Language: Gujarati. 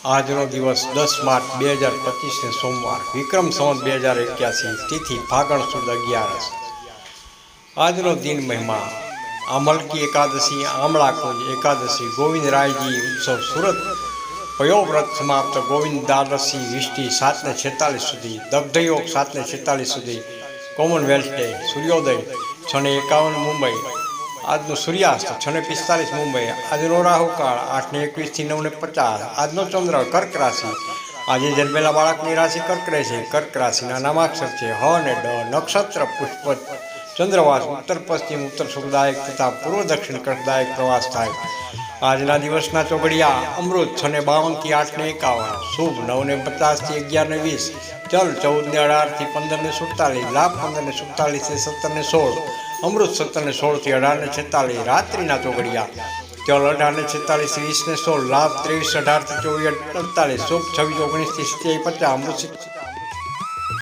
આજનો દિવસ 10 માર્ચ 2025 સોમવાર વિક્રમ સંવત 2081 તિથિ ફાગણ સુદ 11. આજનો દિન મહિમા આમલકી એકાદશી, આમળા કુંજ એકાદશી, ગોવિંદરાયજી ઉત્સવ સુરત, પયોવ્રત સમાપ્ત, ગોવિંદ દ્વાદશી વિષ્ટિ 7:46 સુધી, દગ્ધયોગ 7:46 સુધી, કોમનવેલ્થ ડે, સૂર્યોદય 6:51 મુંબઈ, આજનો સૂર્યાસ્ત 6:45 મુંબઈ, આજનો રાહુકાળ 8:21 થી 9:50, આજનો ચંદ્ર કર્ક રાશિ. આજે જન્મેલા બાળકની રાશિ કર્ક રહેશે. કર્ક રાશિના નામાક્ષર છે હ અને ડ. નક્ષત્ર પુષ્પ. ચંદ્રવાસ ઉત્તર પશ્ચિમ, ઉત્તર સુખદાયક તથા પૂર્વ દક્ષિણ કષ્ટદાયક પ્રવાસ થાય. આજના દિવસના ચોઘડિયા અમૃત 6:52 થી 8:51, શુભ 9:50 થી 11:20, ચલ 14:18 થી 15:47, લાભ 15:47 થી 17:16, અમૃત 17:16 થી 18:46, રાત્રિના ચોઘડિયા ચલ 18:46 થી 20:16, લાભ 23:18 થી 24:48, શુભ 26:19 થી 27:50, અમૃત